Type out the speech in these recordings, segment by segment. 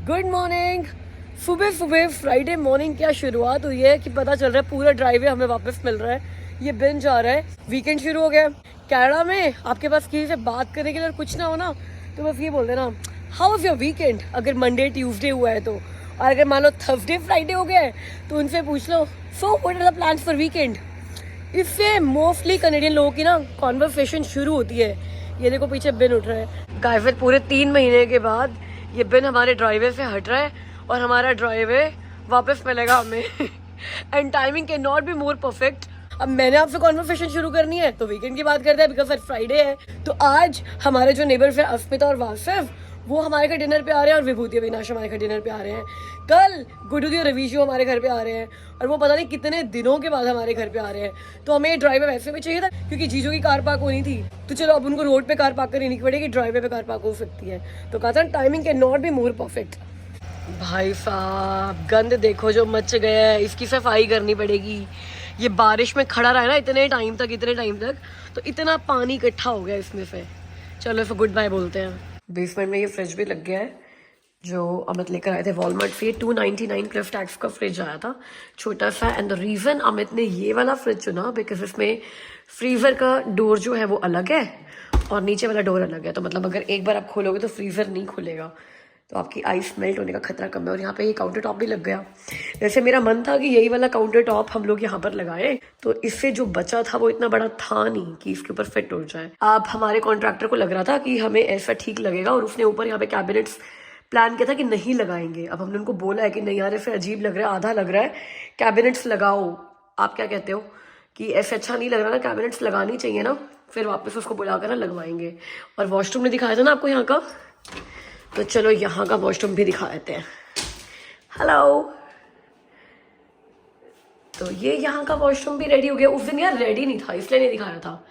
Good morning. सुबह सुबह Friday morning क्या शुरुआत हुई है कि पता चल रहा है पूरा ड्राइवे हमें वापस मिल रहा है। ये बिन जा रहा है, वीकेंड शुरू हो गया। कनाडा में आपके पास किसी से बात करने के लिए कुछ ना हो ना तो बस ये बोल देना हाउ वाज योर वीकेंड, अगर मंडे ट्यूसडे हुआ है तो। और अगर मान लो थर्सडे फ्राइडे हो गया है तो उनसे पूछ लो so what are the plans for weekend. इससे मोस्टली कनेडियन लोगों की ना कॉन्वर्सेशन शुरू होती है। ये देखो पीछे बिन उठ रहा है गाइस, पूरे 3 महीने के बाद ये बिन हमारे ड्राइवे से हट रहा है और हमारा ड्राइवे वापस मिलेगा हमें। And timing can not be more perfect. अब मैंने आपसे कॉन्वर्सेशन शुरू करनी है तो वीकेंड की बात करते हैं बिकॉज आज फ्राइडे है। तो आज हमारे जो नेबर्स है अस्मिता और वासिफ वो हमारे घर डिनर पे आ रहे हैं और विभूति अविनाश हमारे घर डिनर पे आ रहे हैं। कल गुडुदी और रवीशु हमारे घर पे आ रहे हैं और वो पता नहीं कितने दिनों के बाद हमारे घर पे आ रहे हैं। तो हमें ड्राइवर वैसे भी चाहिए था क्योंकि जीजू की कार पार्क होनी थी, तो चलो अब उनको रोड पे कार पार्क करनी पड़ेगी, ड्राइवे पे कार पार्क हो सकती है। तो कहा था timing can not be more perfect. भाई साहब गंद देखो जो मच गया है, इसकी सफाई करनी पड़ेगी। ये बारिश में खड़ा रहा है ना इतने टाइम तक तो इतना पानी इकट्ठा हो गया इसमें से। चलो फिर गुड बाय बोलते हैं। बेसमेंट में ये फ्रिज भी लग गया है जो अमित लेकर आए थे वॉलमार्ट से। 299 प्लस टैक्स का फ्रिज आया था छोटा सा। एंड द रीजन अमित ने ये वाला फ्रिज चुना बिकॉज इसमें फ्रीजर का डोर जो है वो अलग है और नीचे वाला डोर अलग है। तो मतलब अगर एक बार आप खोलोगे तो फ्रीजर नहीं खुलेगा, तो आपकी आइस मेल्ट होने का खतरा कम है। और यहाँ पे ये काउंटर टॉप भी लग गया। वैसे मेरा मन था कि यही वाला काउंटर टॉप हम लोग यहाँ पर लगाए, तो इससे जो बचा था वो इतना बड़ा था नहीं कि इसके ऊपर फिट हो जाए। अब हमारे कॉन्ट्रैक्टर को लग रहा था कि हमें ऐसा ठीक लगेगा और उसने ऊपर यहाँ पे कैबिनेट्स प्लान किया था कि नहीं लगाएंगे। अब हमने उनको बोला है कि नहीं यार ऐसे अजीब लग रहा है, आधा लग रहा है, कैबिनेट्स लगाओ। आप क्या कहते हो कि ऐसे अच्छा नहीं लग रहा ना, कैबिनेट्स लगानी चाहिए ना। फिर वापस उसको बुलाकर ना लगवाएंगे। और वॉशरूम ने दिखाया था ना आपको यहाँ का, तो चलो यहाँ का वॉशरूम भी दिखा देते हैं। हेलो, तो ये यहाँ का वॉशरूम भी रेडी हो गया। उस दिन यार रेडी नहीं था इसलिए नहीं दिखाया था।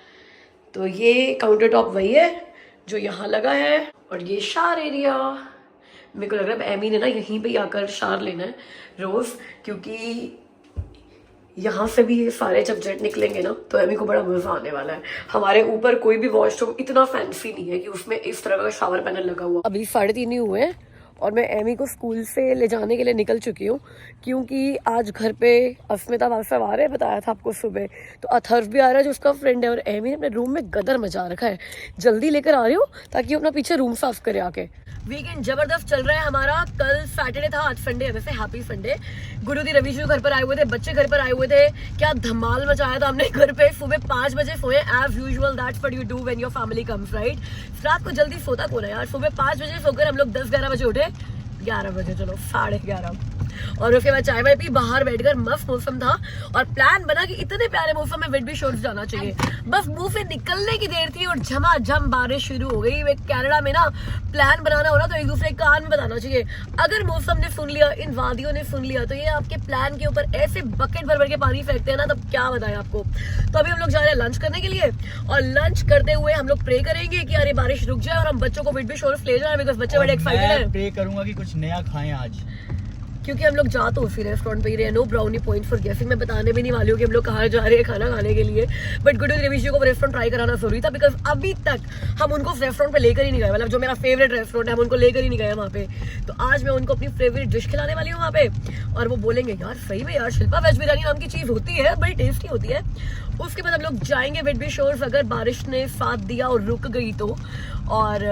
तो ये काउंटर टॉप वही है जो यहाँ लगा है और ये शावर एरिया। मेरे को लग रहा है एमी ने ना यहीं पे आकर शावर लेना है रोज, क्योंकि यहाँ से भी ये सारे जब जेट निकलेंगे ना तो एमी को बड़ा मजा आने वाला है। हमारे ऊपर कोई भी वॉशरूम इतना फैंसी नहीं है कि उसमें इस तरह का शावर पैनल लगा हुआ। अभी 3:30 ही हुए हैं और मैं एमी को स्कूल से ले जाने के लिए निकल चुकी हूँ क्योंकि आज घर पे अस्मिता वासिफ आ रहे हैं, बताया था आपको सुबह। तो अथर्व भी आ रहा है जो उसका फ्रेंड है और एमी ने अपने रूम में गदर मचा रखा है। जल्दी लेकर आ रही हूँ ताकि वो अपना पीछे रूम साफ करे आके। वीकेंड जबरदस्त चल रहा है हमारा। कल सैटरडे था, आज संडे है, वैसे हैप्पी संडे। गुरुदी रवीशु घर पर आए हुए थे, बच्चे घर पर आए हुए थे। क्या धमाल मचाया था हमने घर पे। सुबह 5 बजे सोए as usual, that's what you do when your family comes right. रात को जल्दी सोता कौन है यार। सुबह 5 बजे सोकर हम लोग 10-11 बजे उठे, 11 बजे, चलो 11:30। और उसके बाद चाय वाय पी, बाहर बैठकर मस्त मौसम था और प्लान बना कि इतने प्यारे मौसम में विडबी शोर्स जाना चाहिए। बस मुंह से निकलने की देर थी और झमाझम बारिश शुरू हो गई। वे कनाडा में ना प्लान बनाना हो ना तो एक दूसरे कान में बताना चाहिए। अगर मौसम ने सुन लिया, इन वादियों ने सुन लिया तो ये आपके प्लान के ऊपर ऐसे बकेट भर भर के पानी फेंकते हैं ना, तब क्या बताएं आपको। तो अभी हम लोग जा रहे हैं लंच करने के लिए और लंच करते हुए हम लोग प्रे करेंगे कि अरे बारिश रुक जाए और हम बच्चों को विडबी शोर्स ले जाए बिकॉज बच्चे बड़े एक्साइटेड हैं। प्रे करूंगा कि कुछ नया खाएं आज, क्योंकि हम लोग जा तो उसी रेस्टोरेंट पे ही रहे हैं। नो ब्राउनी पॉइंट फॉर गेसिंग। मैं बताने भी नहीं वाली हूँ कि हम लोग कहाँ जा रहे हैं खाना खाने के लिए, बट गुड रवीशु को रेस्टोरेंट ट्राई कराना जरूरी था बिकॉज अभी तक हम उनको रेस्टोरेंट पे लेकर ही नहीं गए। मतलब जो मेरा फेवरेट रेस्टोरेंट है हम उनको लेकर ही नहीं गए वहाँ पे। तो आज मैं उनको अपनी फेवरेट डिश खिलाने वाली हूँ वहाँ पे और वो बोलेंगे यार सही में यार शिल्पा वेज बिरयानी नाम की चीज होती है, बड़ी टेस्टी होती है। उसके बाद हम लोग जाएंगे विडबी शोर्स अगर बारिश ने साथ दिया और रुक गई तो, और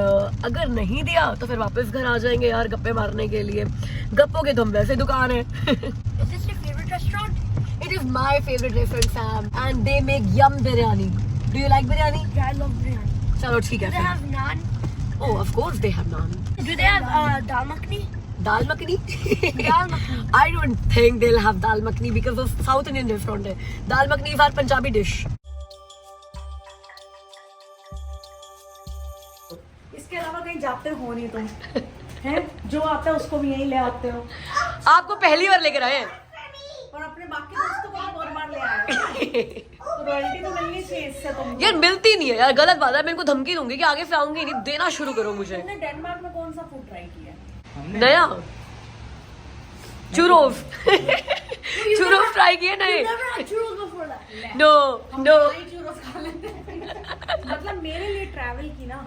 अगर नहीं दिया तो फिर वापस घर आ जाएंगे यार गप्पे मारने के लिए। गप्पों के तो हम वैसे दुकान है। Is this your favorite restaurant? It is my favorite restaurant, Sam, and they make yum biryani. Do you like biryani? Yeah, I love biryani. चलो ठीक है Do they फिर। have naan? Oh, of course they have naan. Do they have dal makhani? Dal makhani? Dal makhani. I don't think they'll have dal makhani because of South Indian restaurant है। दाल makhani is our Punjabi dish. इसके अलावा कहीं जाते हो नहीं तुम? हैं जो आता है उसको भी यहीं ले आते हो आपको पहली बार लेकर आए हैं और अपने बाकी दोस्तों को भी और बार ले आए हो। तो रॉयल्टी तो मिलनी चाहिए इससे तुम। यार मिलती नहीं है यार, गलत बात है। मैं इनको धमकी दूंगी कि आगे से आऊंगी नहीं, देना शुरू करो मुझे। तुमने डेनमार्क में कौन सा फूड ट्राई किया? नया चूरोस। चूरोस ट्राई किए नहीं? Never had churros before that. No हम नो। churros खा लेते हैं। मतलब मेरे लिए ट्रैवल की ना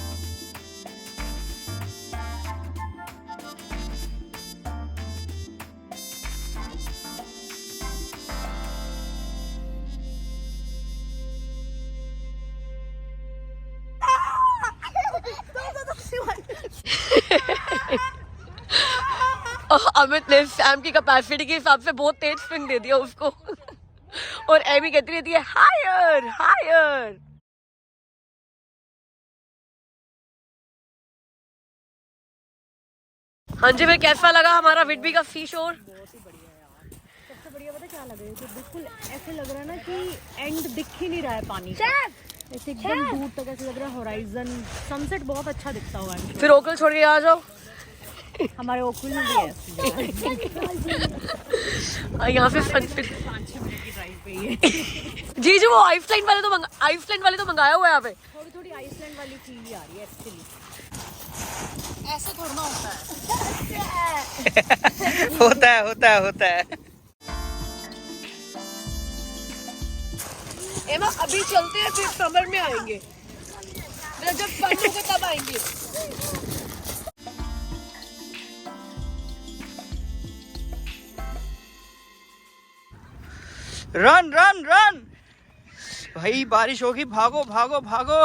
अमित ने सैम की कैपेसिटी के हिसाब से बहुत तेज स्विंग दे दिया उसको और एमी कहती रहती है हायर हायर। हाँ जी भाई, कैसा लगा हमारा विडबी का सी शोर? बहुत ही बढ़िया यार, सबसे बढ़िया पता क्या लग रहा है कि बिल्कुल ऐसे लग रहा है ना कि एंड दिख ही नहीं रहा है पानी का, ऐसे एकदम दूर तक ऐसे लग रहा है होराइजन। सनसेट बहुत अच्छा दिखता हुआ है। फिर ओकल छोड़ के आ जाओ। हमारे ओखुल में भी है ऐसी जगह। यहाँ से सनसेट 5-6 मिनट की ड्राइव पे ही है। जी वो आइसलैंड वाले तो मंगाया हुआ है यहाँ पे। थोड़ी थोड़ी आइसलैंड वाली फील आ रही है एक्चुअली। ऐसे थोड़ा ना होता है। होता है। एमा अभी चलते हैं, फिर समर में आएंगे, मतलब जब फन होगा तब आएंगे। रन रन रन भाई, बारिश होगी, भागो भागो भागो।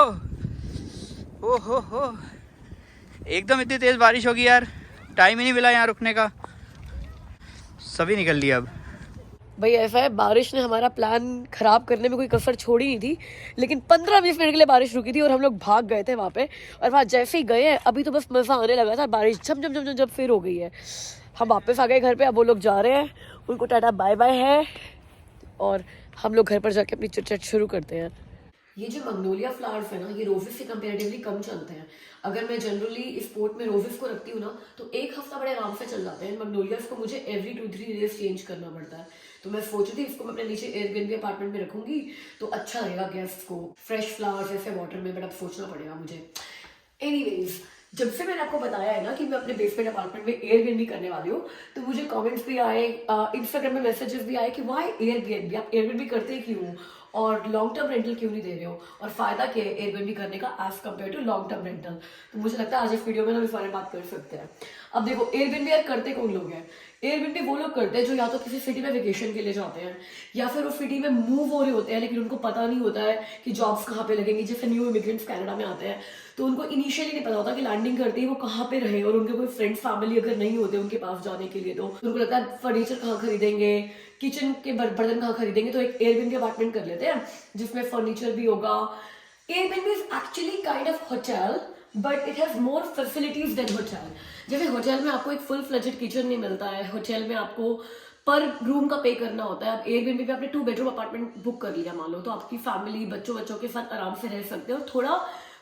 ओ हो, एकदम इतनी तेज बारिश होगी यार, टाइम ही नहीं मिला यहाँ रुकने का, सभी निकल लिया अब। भाई ऐसा है, बारिश ने हमारा प्लान खराब करने में कोई कसर छोड़ी नहीं थी, लेकिन 15-20 मिनट के लिए बारिश रुकी थी और हम लोग भाग गए थे वहाँ पे। और वहाँ जैसे ही गए हैं अभी तो बस मज़ा आने लगा था, बारिश जब फिर हो गई है। हम वापस आ गए घर पे, अब वो लोग जा रहे हैं, उनको टाटा बाय बाय है और हम लोग घर पर जाके अपनी चिट शुरू करते हैं। ये जो मैग्नोलिया फ्लावर्स है ना, ये रोजेस से कंपैरेटिवली कम चलते हैं। अगर मैं जनरली इस पोर्ट में रोजेस को रखती हूँ ना, तो एक हफ्ता बड़े आराम से चल जाते हैं। मैग्नोलियास को मुझे एवरी 2-3 डेज चेंज करना पड़ता है। तो मैं सोच रही थी इसको मैं अपने नीचे एयरबीएनबी अपार्टमेंट में रखूंगी तो अच्छा रहेगा गेस्ट को, फ्रेश फ्लावर्स ऐसे वाटर में, बट अब सोचना पड़ेगा मुझे। एनीवेज, जब से मैंने आपको बताया है ना कि मैं अपने बेसमेंट अपार्टमेंट में एयरबीएनबी करने वाली हूँ, तो मुझे कमेंट्स भी आए, इंस्टाग्राम में मैसेजेस भी आए कि वाई एयरबीएनबी, आप एयरबीएनबी करते क्यों और लॉन्ग टर्म रेंटल क्यों नहीं दे रहे हो, और फायदा क्या है एयरबीएनबी करने का as compare to long term rental. तो मुझे लगता है आज इस वीडियो में हम इस बारे में बात कर सकते हैं। अब देखो, एयरबीएनबी यार करते कौन लोग हैं? एयरबीएनबी वो लोग करते हैं जो या तो किसी सिटी में वेकेशन के लिए जाते हैं, या फिर उस सिटी में मूव हो रहे होते हैं लेकिन उनको पता नहीं होता है कि जॉब्स कहाँ पे लगेंगी। जैसे न्यू इमिग्रेंट्स कनाडा में आते हैं तो उनको इनिशियली नहीं पता होता कि लैंडिंग करते ही वो कहाँ पे रहे, और उनके कोई फ्रेंड्स फैमिली अगर नहीं होते उनके पास जाने के लिए, तो उनको लगता है फर्नीचर कहाँ खरीदेंगे, किचन के बर्तन कहाँ खरीदेंगे, तो एक एयरबीएनबी अपार्टमेंट कर लेते हैं जिसमें फर्नीचर भी होगा। Airbnb is actually kind of hotel but it has more facilities than hotel. जैसे होटल में आपको एक फुल फ्लेजेड किचन नहीं मिलता है, होटल में आपको पर रूम का पे करना होता है। आप एयरबीएनबी पे आपने 2 बेडरूम अपार्टमेंट बुक कर लिया मान लो, तो आपकी फैमिली बच्चों के साथ आराम से रह सकते हो, और थोड़ा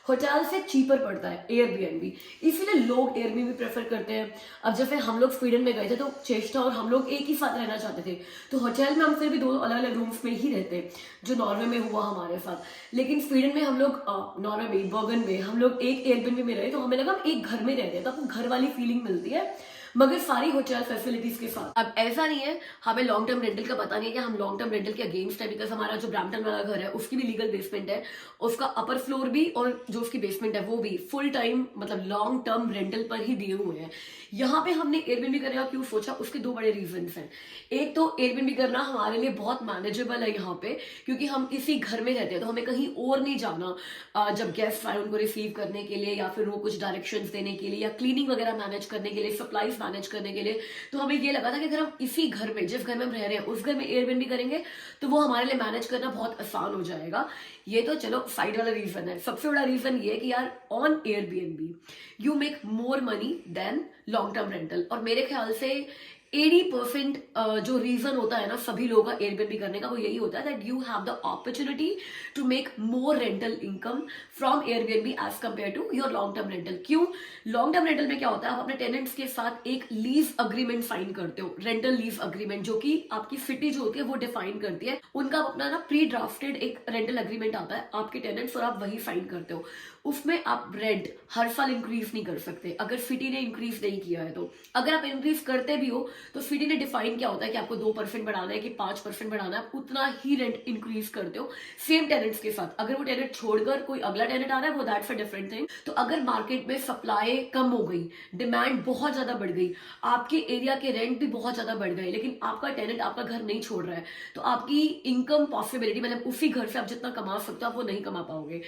होटल से चीपर पड़ता है एयरबीएनबी, इसीलिए लोग एयरबीएनबी प्रेफर करते हैं। अब जैसे हम लोग स्वीडन में गए थे तो चेष्टा और हम लोग एक ही साथ रहना चाहते थे, तो होटल में हम फिर भी 2 अलग अलग रूम्स में ही रहते, जो नॉर्वे में हुआ हमारे साथ। लेकिन स्वीडन में हम लोग नॉर्वे में बर्गन में हम लोग एक एयरबीएनबी में रहे, तो हमें लगा हम एक घर में रहते हैं, तो आपको घर वाली फीलिंग मिलती है, मगर सारी होटल फैसिलिटीज के साथ। अब ऐसा नहीं है, हमें लॉन्ग टर्म रेंटल का पता नहीं है कि हम लॉन्ग टर्म रेंटल के अगेंस्ट है, बिकॉज हमारा जो ब्रैम्पटन वाला घर है उसकी भी लीगल बेसमेंट है, उसका अपर फ्लोर भी और जो उसकी बेसमेंट है वो भी फुल टाइम मतलब लॉन्ग टर्म रेंटल पर ही दिए हुए हैं। यहाँ पे हमने एयरबीएनबी करने का क्यों सोचा, उसके 2 बड़े रीजन हैं। एक तो एयरबीएनबी करना हमारे लिए बहुत मैनेजेबल है यहाँ पे, क्योंकि हम इसी घर में रहते हैं, तो हमें कहीं और नहीं जाना जब गेस्ट आए उनको रिसीव करने के लिए, या फिर वो कुछ डायरेक्शंस देने के लिए, या क्लीनिंग वगैरह मैनेज करने के लिए, सप्लाईज मैनेज करने के लिए। तो हमें ये लगा था कि अगर हम इसी घर में, जिस घर में हम रह रहे हैं उस घर में एयरबीएनबी करेंगे तो वो हमारे लिए मैनेज करना बहुत आसान हो जाएगा। ये तो चलो साइड वाला रीजन है। सबसे बड़ा रीजन ये है कि यार on Airbnb you make more money than long term rental, और मेरे ख्याल से 80% जो रीजन होता है ना सभी लोगों का एयरबीएनबी करने का, वो यही होता है that you have the opportunity to make more rental income from Airbnb as compare to your long term rental. क्यों? लॉन्ग टर्म रेंटल में क्या होता है, आप अपने टेनेंट्स के साथ एक लीज अग्रीमेंट साइन करते हो, रेंटल लीज अग्रीमेंट, जो कि आपकी सिटी जो होती है वो डिफाइन करती है। उनका अपना ना प्री ड्राफ्टेड एक रेंटल अग्रीमेंट आता है आपके टेनेंट्स, और आप वही साइन करते हो। उसमें आप रेंट हर साल इंक्रीज नहीं कर सकते अगर सिटी ने इंक्रीज नहीं किया है। तो अगर आप इंक्रीज करते भी हो तो सिटी ने डिफाइन क्या होता है कि आपको 2% बढ़ाना है कि 5% बढ़ाना है, आप उतना ही रेंट इंक्रीज करते हो सेम टेनेंट्स के साथ। अगर वो टेनेंट छोड़कर कोई अगला टेनेंट आ रहा है वो दैट्स अ डिफरेंट थिंग। तो अगर मार्केट में सप्लाई कम हो गई, डिमांड बहुत ज्यादा बढ़ गई, आपके एरिया के रेंट भी बहुत ज्यादा बढ़ गए, लेकिन आपका टेनेंट आपका घर नहीं छोड़ रहा है, तो आपकी इनकम पॉसिबिलिटी मतलब उसी घर से आप जितना कमा सकते हो आप वो नहीं कमा पाओगे।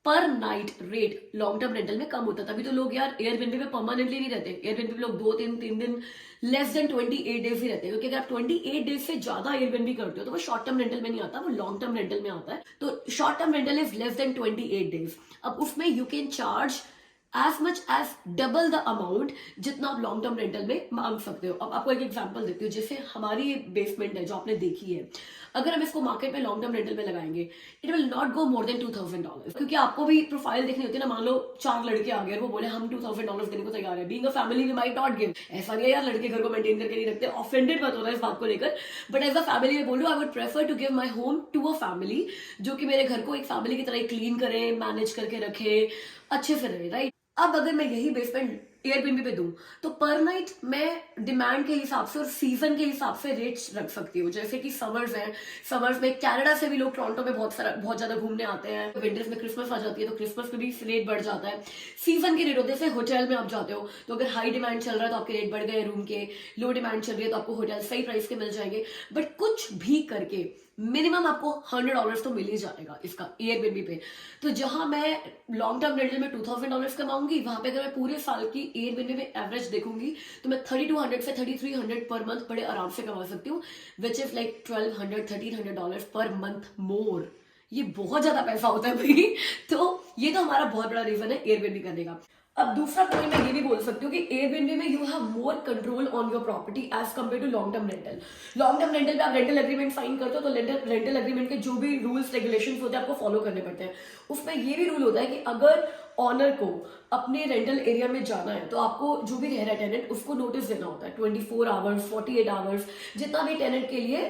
पर night rate long term rental में कम होता है। तभी तो लोग यार एयरबीएनबी में परमानेंटली नहीं रहते, एयरबीएनबी में लोग 2-3 दिन लेस देन 28 डेज ही रहते हैं, क्योंकि अगर आप 28 डेज से ज्यादा एयरबीएनबी करते हो तो वो शॉर्ट टर्म रेंटल में नहीं आता, वो लॉन्ग टर्म रेंटल में आता है। तो short term rental is less than 28 days. अब उसमें you can charge as much as double the amount जितना आप लॉन्ग टर्म रेंटल में मांग सकते हो। अब आपको एक एग्जांपल देती हूँ, जैसे हमारी बेसमेंट है जो आपने देखी है, अगर हम इसको मार्केट में लॉन्ग टर्म रेंटल में लगाएंगे it will not go more than $2,000, क्योंकि आपको भी प्रोफाइल देखनी होती है ना। मान लो 4 लड़के आ गए और वो बोले हम $2,000 देने को तैयार है, being a family we might not give. ऐसा नहीं है यार लड़के घर को मेंटेन करके नहीं रखते, ऑफेंडेड मत होना इस बात को लेकर, बट एज अ फैमिली मैं बोल रही हूँ I would prefer to give my home to a family जो कि मेरे घर को एक फैमिली की तरह क्लीन करे, मैनेज करके रखे, अच्छे से रहे, राइट। अब अगर मैं यही बेसमेंट एयरबीएनबी पे दूं तो पर नाइट मैं डिमांड के हिसाब से और सीजन के हिसाब से रेट्स रख सकती हूँ। जैसे कि समर्स हैं, समर्स में कनाडा से भी लोग टोरंटो में बहुत ज्यादा घूमने आते हैं, विंटर्स में क्रिसमस आ जाती है तो क्रिसमस में भी रेट बढ़ जाता है। सीजन के रेट होते हैं, जैसे होटल में आप जाते हो तो अगर हाई डिमांड चल रहा है तो आपके रेट बढ़ गए रूम के, लो डिमांड चल रही है तो आपको होटल सही प्राइस के मिल जाएंगे। बट कुछ भी करके मिनिमम आपको $100 तो मिल ही जाएगा इसका एयरबीएनबी पे। तो जहां मैं लॉन्ग टर्म रेंटल में $2,000 कमाऊंगी, वहां पे अगर मैं पूरे साल की एयरबीएनबी में एवरेज देखूंगी तो मैं 3200 से 3300 पर मंथ बड़े आराम से कमा सकती हूँ, which is like $1,200-1,300 per month मोर। ये बहुत ज्यादा पैसा होता है भाई। तो ये तो हमारा बहुत बड़ा रीजन है एयरबीएनबी करने का। अब दूसरा पॉइंट मैं ये भी बोल सकती हूँ कि एयरबीएनबी में you have more control on your property as compare to long term rental. Long term rental पे आप रेंटल एग्रीमेंट साइन करते हो तो रेंटल एग्रीमेंट के जो भी रूल्स रेगुलेशंस होते हैं आपको फॉलो करने पड़ते हैं। उसमें ये भी रूल होता है कि अगर ऑनर को अपने रेंटल एरिया में जाना है तो आपको जो भी रह रहा है टेनेंट उसको नोटिस देना होता है 24 आवर्स 48 आवर्स, जितना भी टेनेंट के लिए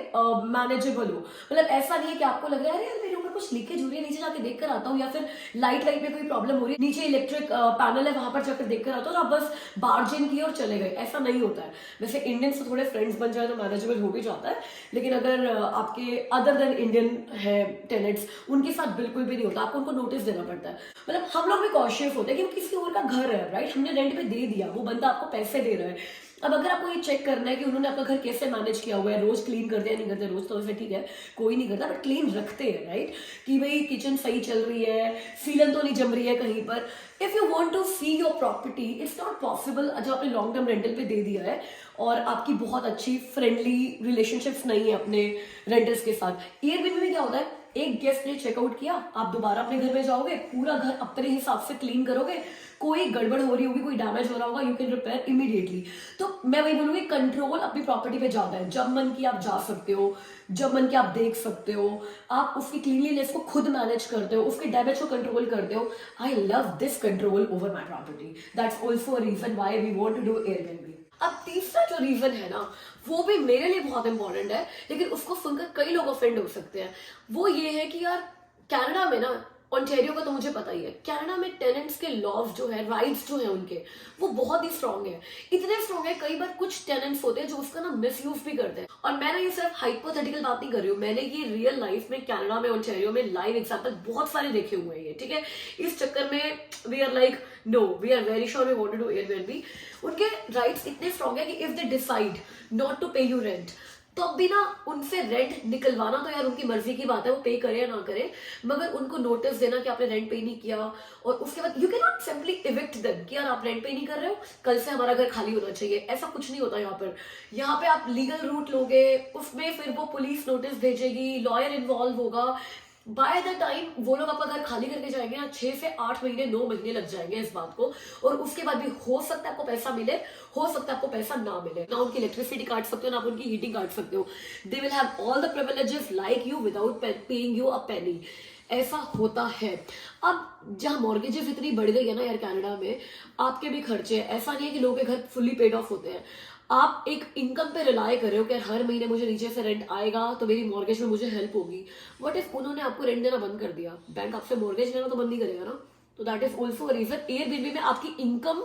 मैनेजेबल हो। मतलब ऐसा नहीं है कि आपको लग रहा है यार मेरे ऊपर कुछ लीकेज हो रही है, नीचे जाके देख कर आता हूँ, या फिर लाइट में कोई प्रॉब्लम हो रही है, नीचे इलेक्ट्रिक पैनल है वहां पर जाकर देख कर आता हूँ, आप बस बार्जिन किए और चले गए। ऐसा नहीं होता है। वैसे इंडियंस तो थोड़े फ्रेंड्स बन जाए तो मैनेजेबल हो भी जाता है, लेकिन अगर आपके अदर देन इंडियन है टेनेंट्स, उनके साथ बिल्कुल भी नहीं होता, आपको उनको नोटिस देना पड़ता है। मतलब हम लोग भी कॉशियस होते हैं कि वो किसी और का घर है, राइट, हमने रेंट पे दे दिया, वो बंदा आपको पैसे दे रहा है। अब अगर आपको ये चेक करना है कि उन्होंने आपका घर कैसे मैनेज किया हुआ है, रोज क्लीन करते हैं नहीं करते, रोज तो वैसे ठीक है कोई नहीं करता, बट क्लीन रखते हैं, राइट, कि भाई किचन सही चल रही है, सीलन तो नहीं जम रही है कहीं पर। If you want to see your property it's not possible जो आपने लॉन्ग टर्म रेंटल पे दे दिया है और आपकी बहुत अच्छी फ्रेंडली रिलेशनशिप्स नहीं है अपने रेंटर्स के साथ। एयरबीएनबी में क्या होता है, एक गेस्ट ने चेकआउट किया, आप दोबारा अपने घर में जाओगे, पूरा घर अपने हिसाब से क्लीन करोगे, कोई गड़बड़ हो रही होगी, कोई डैमेज हो रहा होगा, यू कैन रिपेयर इमीडिएटली। तो मैं वही बोलूंगी कंट्रोल अपनी प्रॉपर्टी पे ज्यादा है। जब मन की आप जा सकते हो, जब मन की आप देख सकते हो, आप उसकी क्लीनलीनेस को खुद मैनेज करते हो, उसके डैमेज को कंट्रोल करते हो। I love this control over my property, that's also a reason why we want to do Airbnb. अब तीसरा जो रीजन है ना वो भी मेरे लिए बहुत इंपॉर्टेंट है, लेकिन उसको सुनकर कई लोग ऑफेंड हो सकते हैं। वो ये है कि यार कनाडा में ना, ऑन्टेरियो का तो मुझे पता ही है, कनाडा में टेनेंट्स के लॉज जो है, राइट्स जो है उनके, वो बहुत ही स्ट्रांग है। इतने स्ट्रांग है कई बार कुछ टेनेंट्स होते हैं जो उसका ना मिसयूज भी करते हैं। और मैंने ये सिर्फ हाइपोथेटिकल बात नहीं कर रही हूँ, मैंने ये रियल लाइफ में कनाडा में, ऑन्टेरियो में लाइव एग्जांपल बहुत सारे देखे हुए हैं, ठीक है। इस चक्कर में we are like no, we are very sure we want to do Airbnb. उनके राइट्स इतने स्ट्रांग है कि if they decide not to pay you rent तो अब भी ना उनसे रेंट निकलवाना तो यार उनकी मर्जी की बात है, वो पे करे या ना करे, मगर उनको नोटिस देना कि आपने रेंट पे नहीं किया और उसके बाद you can not simply evict them कि यार आप रेंट पे नहीं कर रहे हो, कल से हमारा घर खाली होना चाहिए। ऐसा कुछ नहीं होता यहाँ पर। यहाँ पे आप लीगल रूट लोगे, उसमें फिर वो पुलिस नोटिस भेजेगी, लॉयर इन्वॉल्व होगा। बाय द टाइम वो लोग आपका घर खाली करके जाएंगे ना, 6 से 8 महीने 9 महीने लग जाएंगे इस बात को। और उसके बाद भी हो सकता है आपको पैसा मिले, हो सकता है आपको पैसा ना मिले। ना उनकी इलेक्ट्रिसिटी काट सकते हो, ना आप उनकी हीटिंग काट सकते हो। They will have all the privileges like you without paying you a penny. ऐसा होता है। अब जहाँ मॉर्गेजेस इतनी बढ़ गई है ना यार कनाडा में, आपके भी खर्चे, ऐसा नहीं है कि लोगों के घर फुल्ली पेड ऑफ होते हैं। आप एक इनकम पे रिलाय कर रहे हो कि हर महीने मुझे नीचे से रेंट आएगा तो मेरी मॉर्गेज में मुझे हेल्प होगी। व्हाट इफ उन्होंने आपको रेंट देना बंद कर दिया, बैंक आपसे मॉर्गेज लेना तो बंद नहीं करेगा ना। तो that is also a reason. Airbnb में आपकी इनकम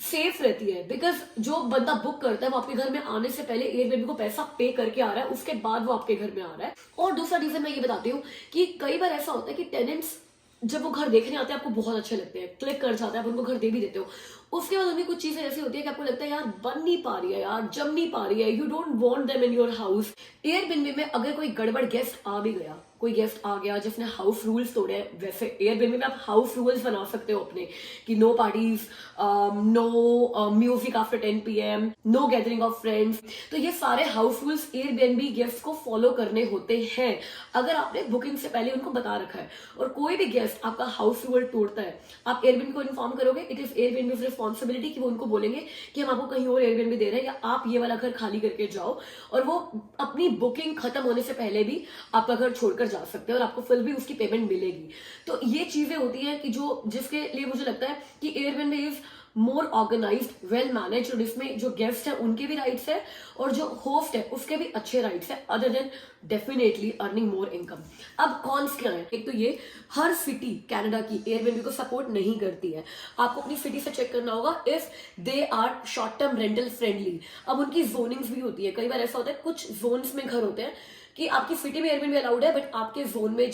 सेफ रहती है, बिकॉज जो बंदा बुक करता है वो आपके घर में आने से पहले एयरबीएनबी को पैसा पे करके आ रहा है, उसके बाद वो आपके घर में आ रहा है। और दूसरा रीजन मैं ये बताती हूँ कि कई बार ऐसा होता है कि टेनेंट्स जब वो घर देखने आते हैं आपको बहुत अच्छे लगते हैं, क्लिक कर जाता है, आप उनको घर दे भी देते हो। उसके बाद उनकी कुछ चीजें ऐसी होती है कि आपको लगता है यार बन नहीं पा रही है, यार जम नहीं पा रही है, you don't want them in your house. Airbnb में अगर कोई गड़बड़ गेस्ट आ भी गया कोई गेस्ट आ गया जिसने हाउस रूल्स तोड़े हैं, वैसे एयरबीएनबी में आप हाउस रूल्स बना सकते हो अपने कि no parties, no music after 10 PM, no gathering of friends. तो ये सारे हाउस रूल्स एयरबीएनबी गेस्ट को फॉलो करने होते हैं अगर आपने बुकिंग से पहले उनको बता रखा है। और कोई भी गेस्ट आपका हाउस रूल तोड़ता है, आप एयरबीएनबी को इन्फॉर्म करोगे, इट इज एयरबीएनबी रिस्पॉन्सिबिलिटी कि वो उनको बोलेंगे कि हम आपको कहीं और एयरबीएनबी दे रहे हैं, या आप ये वाला घर खाली करके जाओ। और वो अपनी बुकिंग खत्म होने से पहले भी आपका घर छोड़कर जा सकते हैं और आपको फिर भी उसकी पेमेंट मिलेगी। तो ये चीजें होती हैं कि जो जिसके लिए मुझे लगता है कि Airbnb is more organised, well manage, और इसमें जो गेस्ट है उनके भी राइट्स है और जो होस्ट है उसके भी अच्छे राइट्स है, other than definitely earning more income. अब कॉन्स क्या है? एक तो ये, हर सिटी कनाडा की एयरबीएनबी को सपोर्ट नहीं करती है। आपको अपनी सिटी से चेक करना होगा if they are short term rental friendly. अब उनकी जोनिंग्स भी होती है, कई बार ऐसा होता है कुछ जोन्स में घर होते हैं कि आपकी सिटी में एयरबीएनबी अलाउड है, बट आपके जोन में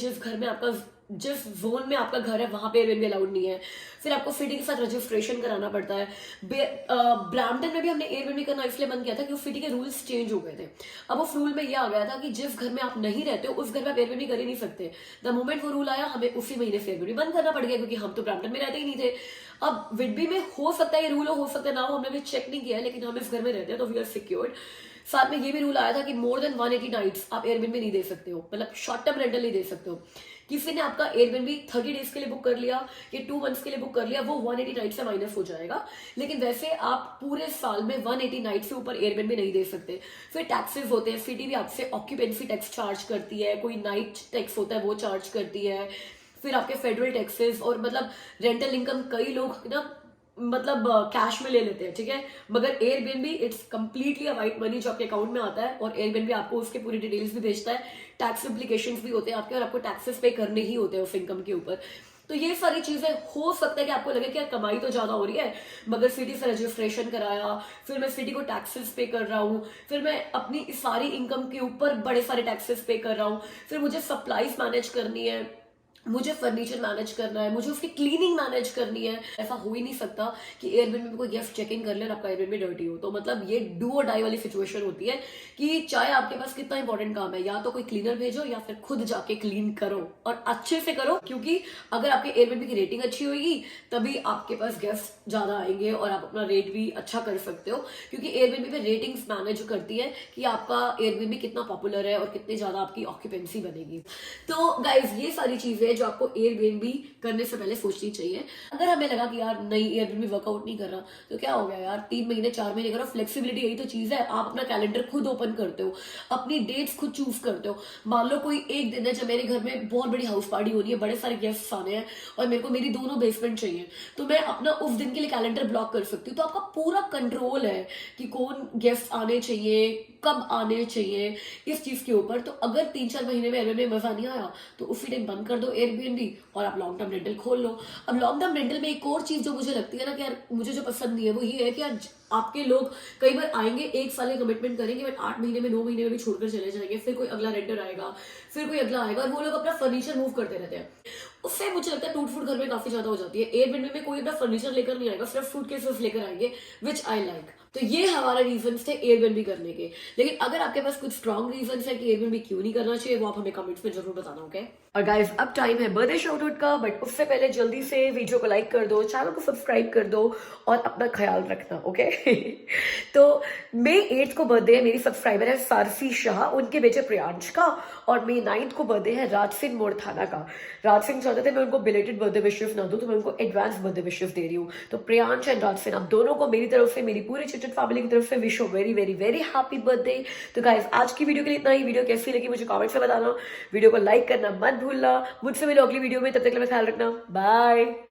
जिस जोन में आपका घर है वहां पे एयरबीएनबी अलाउड नहीं है। फिर आपको सिटी के साथ रजिस्ट्रेशन कराना पड़ता है। ब्रैम्पटन में भी हमने एयरबीएनबी करना इसलिए बंद किया था कि उस सिटी के रूल्स चेंज हो गए थे। अब उस रूल में यह आ गया था कि जिस घर में आप नहीं रहते हो उस घर में आप एयरबीएनबी कर ही नहीं सकते। द मोमेंट वो रूल आया, हमें उसी महीने से एयरबीएनबी बंद करना पड़ गया, क्योंकि हम तो ब्रैम्पटन में रहते ही नहीं थे। अब विडबी में हो सकता है ये रूल हो सकता है ना हो, हमने भी चेक नहीं किया है, लेकिन हम इस घर में रहते हैं तो वी आर सिक्योर्ड। साथ में ये भी रूल आया था कि मोर देन 180 नाइट्स आप एयरबीएनबी नहीं दे सकते हो, मतलब शॉर्ट टर्म रेंटल नहीं दे सकते हो। किसी ने आपका एयरबीएनबी 30 डेज के लिए बुक कर लिया या 2 मंथ्स के लिए बुक कर लिया, वो 180 नाइट से माइनस हो जाएगा। लेकिन वैसे आप पूरे साल में 180 नाइट से ऊपर एयरबीएनबी नहीं दे सकते। फिर टैक्सेस होते हैं, सिटी भी आपसे ऑक्यूपेंसी टैक्स चार्ज करती है, कोई नाइट टैक्स होता है वो चार्ज करती है, फिर आपके फेडरल टैक्सेस, और मतलब रेंटल इनकम कई लोग ना मतलब कैश में ले लेते हैं, ठीक है, मगर Airbnb it's completely a white money जो आपके अकाउंट में आता है, और एयरबीएनबी आपको उसके पूरी डिटेल्स भी भेजता है, टैक्स इम्प्लीकेशंस भी होते हैं आपके, और आपको टैक्सेस पे करने ही होते हैं उस इनकम के ऊपर। तो ये सारी चीजें हो सकता है कि आपको लगे कि यार कमाई तो ज्यादा हो रही है, मगर सिटी से रजिस्ट्रेशन कराया, फिर मैं सिटी को टैक्सेस पे कर रहा हूँ, फिर मैं अपनी इस सारी इनकम के ऊपर बड़े सारे टैक्सेस पे कर रहा हूँ, फिर मुझे सप्लाईज मैनेज करनी है, मुझे फर्नीचर मैनेज करना है, मुझे उसकी क्लीनिंग मैनेज करनी है। ऐसा हो ही नहीं सकता कि एयरबीएनबी में कोई गेस्ट चेक इन कर ले और आपका एयरबीएनबी डर्टी हो। तो मतलब ये डू और डाई वाली सिचुएशन होती है कि चाहे आपके पास कितना इंपॉर्टेंट काम है, या तो कोई क्लीनर भेजो या फिर खुद जाके क्लीन करो, और अच्छे से करो, क्योंकि अगर आपके एयरबीएनबी की रेटिंग अच्छी होगी तभी आपके पास गेस्ट ज्यादा आएंगे और आप अपना रेट भी अच्छा कर सकते हो, क्योंकि एयरबीएनबी पे रेटिंग्स मैनेज करती है कि आपका एयरबीएनबी कितना पॉपुलर है और कितनी ज्यादा आपकी ऑक्यूपेंसी बनेगी। तो गाइज ये सारी चीजें जो आपको एयरबीएनबी करने से पहले सोचनी चाहिए। अगर हमें लगा कि यार नहीं एयरबीएनबी वर्कआउट नहीं कर रहा, तो क्या हो गया यार, 3 महीने 4 महीने करो, फ्लेक्सिबिलिटी यही तो चीज है। आप अपना कैलेंडर खुद ओपन करते हो, अपनी डेट्स खुद चूज करते हो। मान लो कोई एक दिन है जब मेरे घर में बहुत बड़ी हाउस पार्टी हो रही है, बड़े सारे गेस्ट आने हैं और मेरे को मेरी दोनों बेसमेंट चाहिए, तो मैं अपना उस दिन के लिए कैलेंडर ब्लॉक कर सकती हूँ। तो आपका पूरा कंट्रोल है कि कौन गेस्ट आने चाहिए, कब आने चाहिए, इस चीज के ऊपर। तो अगर 3-4 महीने में एयरबीएनबी में मजा नहीं आया तो उसी टाइम बंद कर दो एयरबीएनबी और आप लॉन्ग टर्म रेंटल खोल लो। अब लॉन्ग टर्म रेंटल में एक और चीज जो मुझे लगती है ना कि यार मुझे जो पसंद नहीं है वो ये है कि यार आपके लोग कई बार आएंगे, 1 साल का कमिटमेंट करेंगे, बट 8 महीने में 9 महीने में भी छोड़कर चले जाएंगे, फिर कोई अगला रेंटर आएगा, फिर कोई अगला आएगा, और वो लोग अपना फर्नीचर मूव करते रहते हैं। उससे मुझे लगता है टूट फूट घर में काफी ज्यादा हो जाती है। एयरबीएनबी में कोई अपना फर्नीचर लेकर नहीं आएगा, सिर्फ सूटकेसेस लेकर आएंगे, विच आई लाइक। तो ये हमारे रीजन थे एयरबीएनबी करने के। लेकिन अगर आपके पास कुछ स्ट्रॉन्ग रीजन है कि एयरबीएनबी क्यों नहीं करना चाहिए, वो आप हमें कमेंट्स में जरूर बताना, ओके। और गाइज अब टाइम है बर्थडे शाउट आउट का, बट उससे पहले जल्दी से वीडियो को लाइक कर दो, चैनल को सब्सक्राइब कर दो और अपना ख्याल रखना, ओके। तो मई 8 को बर्थडे है, मेरी सब्सक्राइबर है सारसी शाह, उनके बेटे प्रियांश का, और मई 9 को बर्थडे है राज सिंह मोरथाना का। राज सिंह चाहते थे मैं उनको बिलेटेड बर्थडे विशेस ना दूं, तो मैं उनको एडवांस बर्थडे विशेस दे रही हूँ। तो प्रियांश एंड राज सिंह आप दोनों को मेरी तरफ से, मेरी पूरी चिटचिट फैमिली की तरफ से विश हो very very very happy birthday. तो गाइज आज की वीडियो के लिए इतना ही। वीडियो कैसी लगी मुझे कमेंट्स में बताना, वीडियो को लाइक करना मत भूलना। मुझसे मिलो अगली वीडियो में, तब तक के लिए ख्याल रखना, बाय।